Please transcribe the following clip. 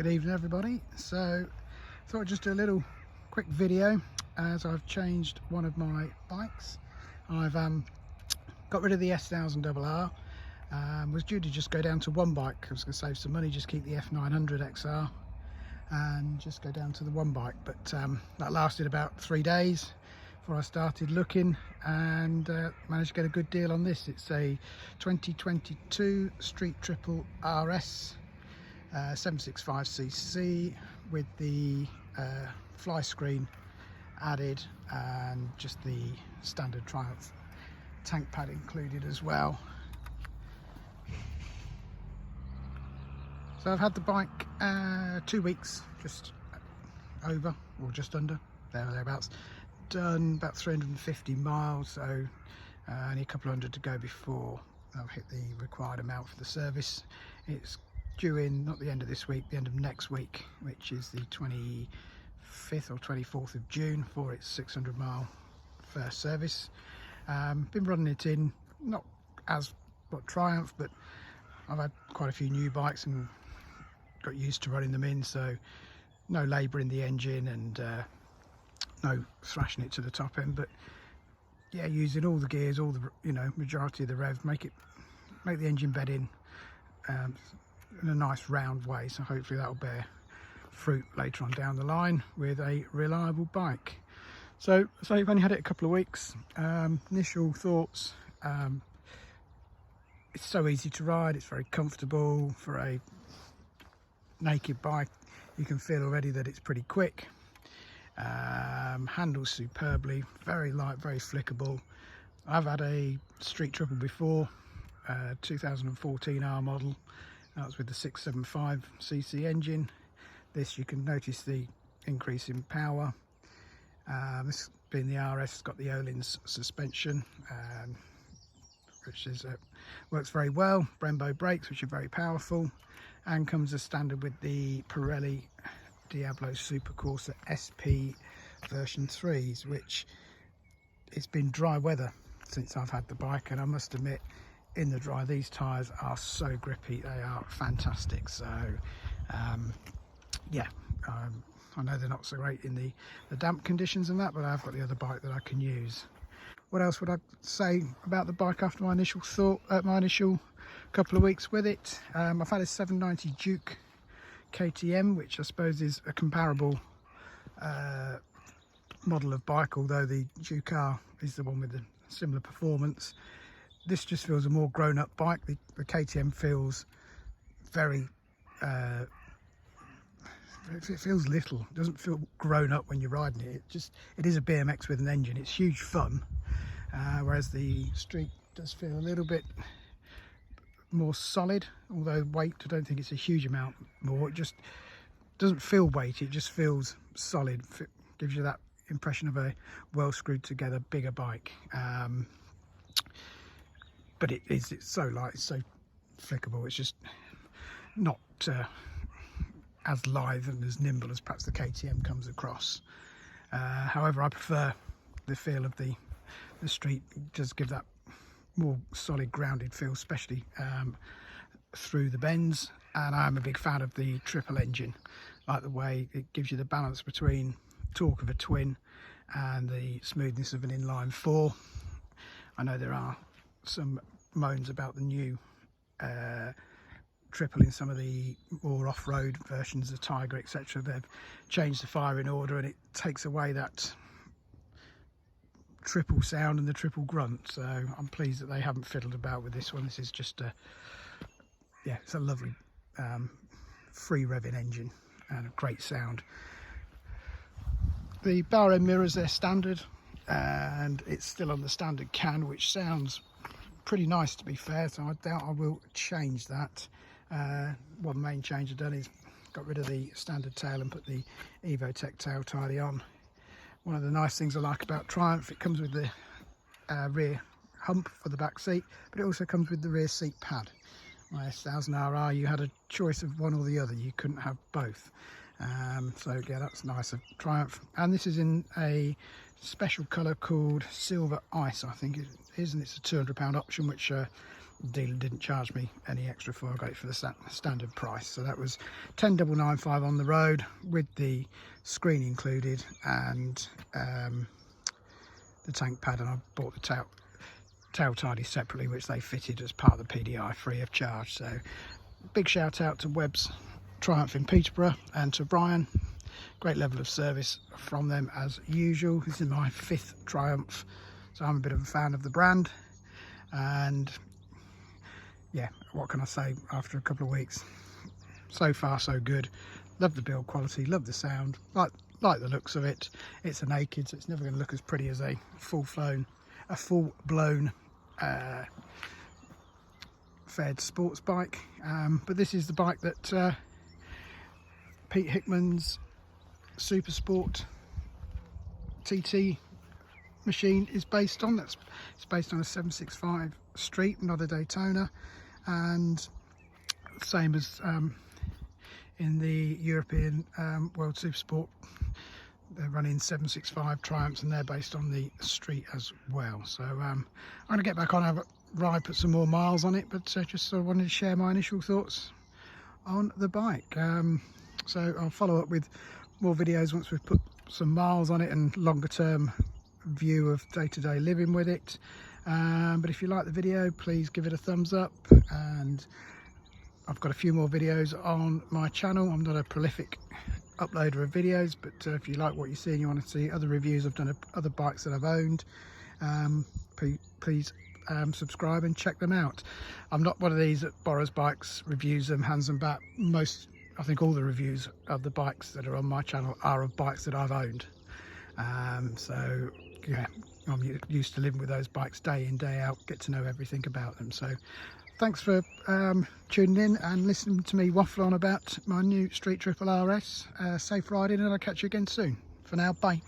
Good evening everybody. So I thought I'd just do a little quick video as I've changed one of my bikes. I've got rid of the S1000RR. Was due to just go down to one bike. I was going to save some money, just keep the F900XR and just go down to the one bike, but that lasted about 3 days before I started looking and managed to get a good deal on this. It's a 2022 Street Triple RS 765cc with the fly screen added and just the standard Triumph tank pad included as well. So I've had the bike 2 weeks, just over or just under, thereabouts. Done about 350 miles, so only a couple hundred to go before I'll hit the required amount for the service. It's due in not the end of this week, the end of next week, which is the 25th or 24th of June for its 600-mile first service. Been running it in, not as what Triumph, but I've had quite a few new bikes and got used to running them in, so no labour in the engine and no thrashing it to the top end, but yeah, using all the gears, all the majority of the rev, make the engine bed in a nice round way, so hopefully that'll bear fruit later on down the line with a reliable bike. So you've only had it a couple of weeks. Initial thoughts, it's so easy to ride, it's very comfortable for a naked bike. You can feel already that it's pretty quick. Handles superbly, very light, very flickable. I've had a Street Triple before, 2014 R model. That was with the 675cc engine. This, you can notice the increase in power. This being the RS, it's got the Öhlins suspension, which is works very well. Brembo brakes, which are very powerful, and comes as standard with the Pirelli Diablo Supercorsa SP version 3s, which it's been dry weather since I've had the bike, and I must admit, in the dry, these tyres are so grippy, they are fantastic. So yeah, I know they're not so great in the damp conditions and that, but I've got the other bike that I can use. What else would I say about the bike after my initial couple of weeks with it? I've had a 790 Duke KTM, which I suppose is a comparable model of bike, although the Duke R is the one with the similar performance. This just feels a more grown-up bike. The KTM feels very it feels little. It doesn't feel grown up when you're riding it. It is a BMX with an engine. It's huge fun, whereas the Street does feel a little bit more solid, although weight, I don't think it's a huge amount more. It just doesn't feel weighty, it just feels solid. It gives you that impression of a well screwed together bigger bike. But it's so light, it's so flickable, it's just not as lithe and as nimble as perhaps the KTM comes across. However, I prefer the feel of the Street. It does give that more solid grounded feel, especially through the bends, and I'm a big fan of the triple engine. I like the way it gives you the balance between torque of a twin and the smoothness of an inline four. I know there are some moans about the new triple in some of the more off-road versions of Tiger, etc. They've changed the firing order and it takes away that triple sound and the triple grunt, so I'm pleased that they haven't fiddled about with this one. This is just it's a lovely free revving engine and a great sound. The bow end mirrors, they're standard and it's still on the standard can, which sounds pretty nice to be fair, so I doubt I will change that. One main change I've done is got rid of the standard tail and put the Evotech tail tidy on. One of the nice things I like about Triumph, it comes with the rear hump for the back seat, but it also comes with the rear seat pad. My S1000RR, you had a choice of one or the other, you couldn't have both. So yeah, that's nice of Triumph. And this is in a special colour called Silver Ice, I think it is, and it's a £200 option, which the dealer didn't charge me any extra for. I got it for the standard price, so that was 10,995 on the road with the screen included and the tank pad, and I bought the tail tidy separately, which they fitted as part of the PDI free of charge. So big shout out to Webb's Triumph in Peterborough and to Brian. Great level of service from them as usual. This is my 5th Triumph, so I'm a bit of a fan of the brand. And yeah, what can I say after a couple of weeks? So far so good. Love the build quality, love the sound, like the looks of it. It's a naked, so it's never going to look as pretty as a full-blown fed sports bike, but this is the bike that Pete Hickman's Super Sport TT machine is based on. It's based on a 765 Street, not a Daytona, and same as in the European World Super Sport. They're running 765 Triumphs and they're based on the Street as well. So I'm going to get back on, have a ride, put some more miles on it, but just sort of wanted to share my initial thoughts on the bike. So I'll follow up with more videos once we've put some miles on it and longer term view of day-to-day living with it. But if you like the video, please give it a thumbs up, and I've got a few more videos on my channel. I'm not a prolific uploader of videos, but if you like what you see and you want to see other reviews I've done of other bikes that I've owned, please subscribe and check them out. I'm not one of these that borrows bikes, reviews them, hands them back. I think all the reviews of the bikes that are on my channel are of bikes that I've owned. So yeah, I'm used to living with those bikes day in, day out, get to know everything about them. So thanks for tuning in and listening to me waffle on about my new Street Triple RS. Safe riding, and I'll catch you again soon. For now, bye.